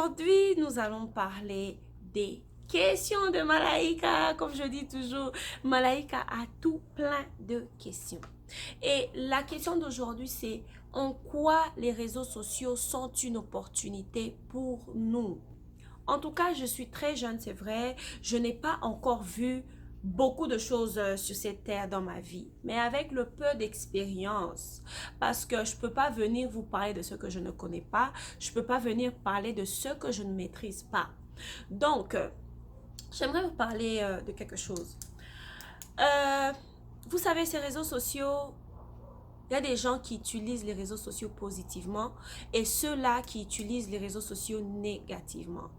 Aujourd'hui, nous allons parler des questions de Malaika. Comme je dis toujours, Malaika a tout plein de questions. Et la question d'aujourd'hui, c'est en quoi les réseaux sociaux sont une opportunité pour nous? En tout cas, je suis très jeune, c'est vrai. Je n'ai pas encore vu beaucoup de choses sur cette terre dans ma vie. Mais avec le peu d'expérience, parce que je ne peux pas venir vous parler de ce que je ne connais pas, je ne peux pas venir parler de ce que je ne maîtrise pas. Donc, j'aimerais vous parler de quelque chose. Euh, Vous savez, ces réseaux sociaux, il y a des gens qui utilisent les réseaux sociaux positivement et ceux-là qui utilisent les réseaux sociaux négativement.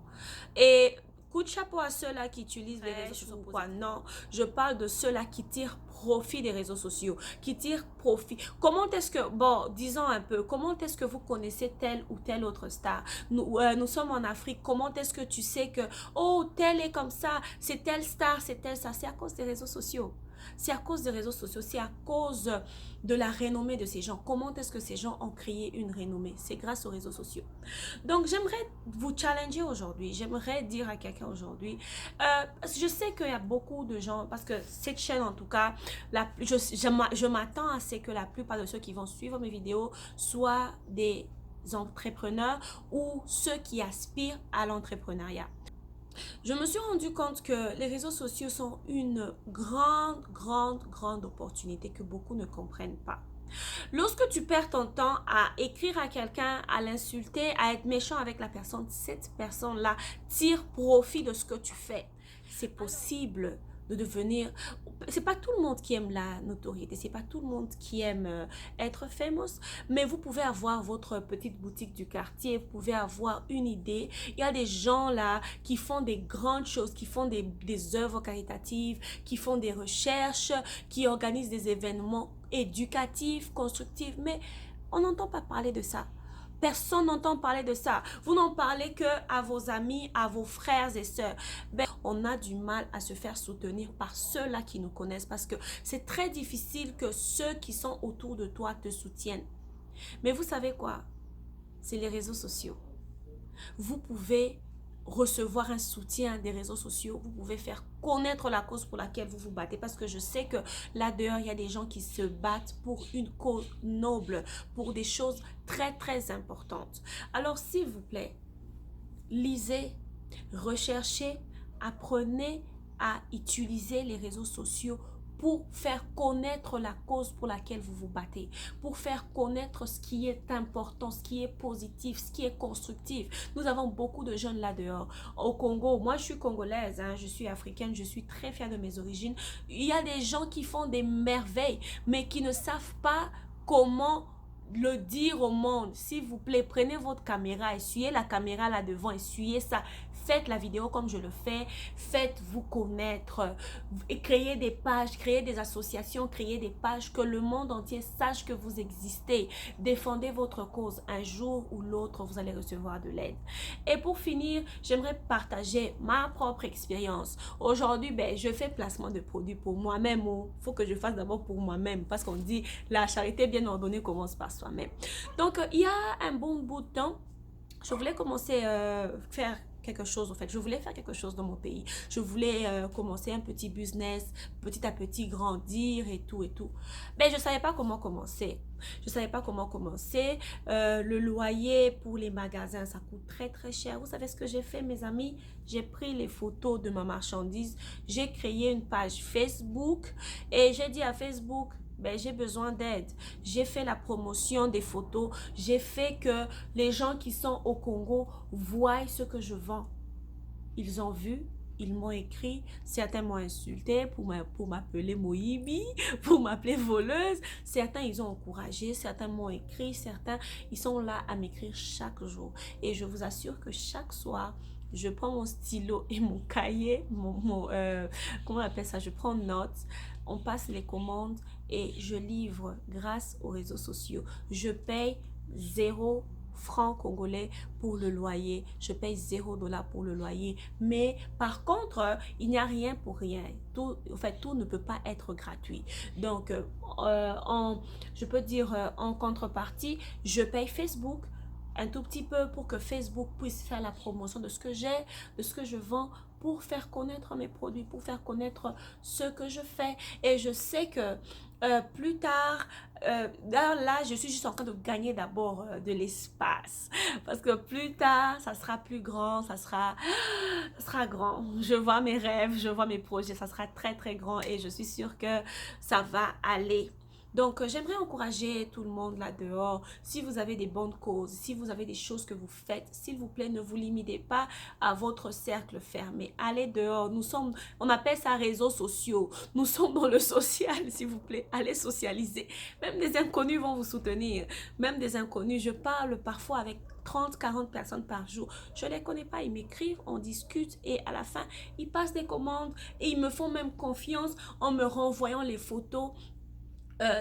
Et coup de chapeau à ceux-là qui utilisent les réseaux sociaux. Quoi. Non, je parle de ceux-là qui tirent profit des réseaux sociaux, qui tirent profit. Comment est-ce que, bon, disons un peu, comment est-ce que vous connaissez telle ou telle autre star? Nous sommes en Afrique, comment est-ce que tu sais que, oh, telle est comme ça, c'est telle star, c'est telle ça? C'est à cause des réseaux sociaux. C'est à cause des réseaux sociaux, c'est à cause de la renommée de ces gens. Comment est-ce que ces gens ont créé une renommée? C'est grâce aux réseaux sociaux. Donc, j'aimerais vous challenger aujourd'hui. J'aimerais dire à quelqu'un aujourd'hui, je sais qu'il y a beaucoup de gens, parce que cette chaîne, en tout cas, je m'attends à ce que la plupart de ceux qui vont suivre mes vidéos soient des entrepreneurs ou ceux qui aspirent à l'entrepreneuriat. Je me suis rendu compte que les réseaux sociaux sont une grande opportunité que beaucoup ne comprennent pas. Lorsque tu perds ton temps à écrire à quelqu'un, à l'insulter, à être méchant avec la personne, cette personne-là tire profit de ce que tu fais. C'est possible de devenir... C'est pas tout le monde qui aime la notoriété, c'est pas tout le monde qui aime être famous, mais vous pouvez avoir votre petite boutique du quartier, vous pouvez avoir une idée. Il y a des gens là qui font des grandes choses, qui font des œuvres caritatives, qui font des recherches, qui organisent des événements éducatifs, constructifs, mais on n'entend pas parler de ça. Personne n'entend parler de ça. Vous n'en parlez que à vos amis, à vos frères et sœurs. Ben, on a du mal à se faire soutenir par ceux-là qui nous connaissent parce que c'est très difficile que ceux qui sont autour de toi te soutiennent. Mais vous savez quoi? C'est les réseaux sociaux. Vous pouvez recevoir un soutien des réseaux sociaux, vous pouvez faire connaître la cause pour laquelle vous vous battez, parce que je sais que là-dehors, il y a des gens qui se battent pour une cause noble, pour des choses très importantes. Alors, s'il vous plaît, lisez, recherchez, apprenez à utiliser les réseaux sociaux pour faire connaître la cause pour laquelle vous vous battez, pour faire connaître ce qui est important, ce qui est positif, ce qui est constructif. Nous avons beaucoup de jeunes là-dehors. Au Congo, moi je suis congolaise, hein, je suis africaine, je suis très fière de mes origines. Il y a des gens qui font des merveilles, mais qui ne savent pas comment le dire au monde. S'il vous plaît, prenez votre caméra, essuyez la caméra là devant, essuyez ça, faites la vidéo comme je le fais, faites-vous connaître, et créez des pages, créez des associations, créez des pages, que le monde entier sache que vous existez. Défendez votre cause. Un jour ou l'autre, vous allez recevoir de l'aide. Et pour finir, j'aimerais partager ma propre expérience. Aujourd'hui, ben, je fais placement de produits pour moi-même. Il faut que je fasse d'abord pour moi-même, parce qu'on dit la charité bien ordonnée commence par soi-même. Donc, il y a un bon bout de temps, je voulais commencer à faire quelque chose, en fait. Je voulais faire quelque chose dans mon pays. Je voulais commencer un petit business, petit à petit grandir et tout et tout. Mais je ne savais pas comment commencer. Je ne savais pas comment commencer. Le loyer pour les magasins, ça coûte très cher. Vous savez ce que j'ai fait, mes amis? J'ai pris les photos de ma marchandise. J'ai créé une page Facebook et j'ai dit à Facebook, ben, j'ai besoin d'aide. J'ai fait la promotion des photos. J'ai fait que les gens qui sont au Congo voient ce que je vends. Ils ont vu, ils m'ont écrit, certains m'ont insulté pour m'appeler Moïbi, pour m'appeler voleuse. Certains, ils ont encouragé, certains m'ont écrit, certains, ils sont là à m'écrire chaque jour. Et je vous assure que chaque soir, je prends mon stylo et mon cahier, comment on appelle ça, je prends note, on passe les commandes et je livre grâce aux réseaux sociaux. Je paye 0 francs congolais pour le loyer, je paye 0 $ pour le loyer, mais par contre, il n'y a rien pour rien. Tout, en fait, tout ne peut pas être gratuit. Donc, je peux dire en contrepartie, je paye Facebook, un tout petit peu pour que Facebook puisse faire la promotion de ce que j'ai, de ce que je vends, pour faire connaître mes produits, pour faire connaître ce que je fais. Et je sais que plus tard, là, je suis juste en train de gagner d'abord de l'espace. Parce que plus tard, ça sera plus grand, ça sera grand. Je vois mes rêves, je vois mes projets, ça sera très, très grand et je suis sûre que ça va aller. Donc, j'aimerais encourager tout le monde là-dehors. Si vous avez des bonnes causes, si vous avez des choses que vous faites, s'il vous plaît, ne vous limitez pas à votre cercle fermé. Allez dehors. Nous sommes, on appelle ça réseaux sociaux. Nous sommes dans le social, s'il vous plaît. Allez socialiser. Même des inconnus vont vous soutenir. Même des inconnus. Je parle parfois avec 30, 40 personnes par jour. Je ne les connais pas, ils m'écrivent, on discute et à la fin, ils passent des commandes et ils me font même confiance en me renvoyant les photos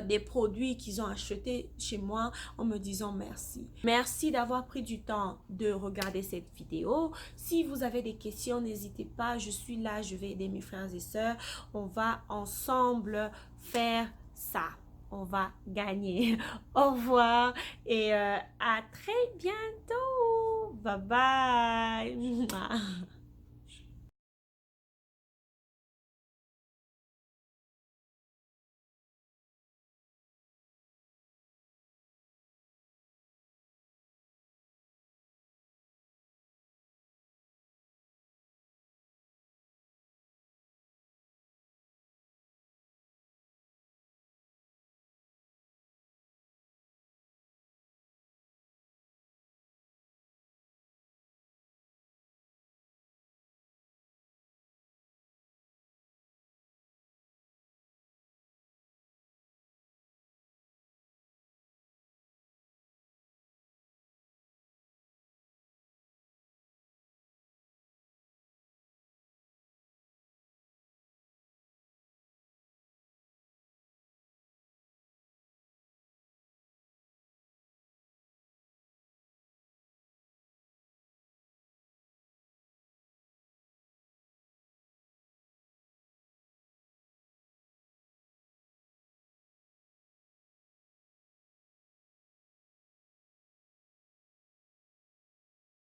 des produits qu'ils ont achetés chez moi en me disant merci. Merci d'avoir pris du temps de regarder cette vidéo. Si vous avez des questions, n'hésitez pas. Je suis là, je vais aider mes frères et sœurs. On va ensemble faire ça. On va gagner. Au revoir et à très bientôt. Bye bye.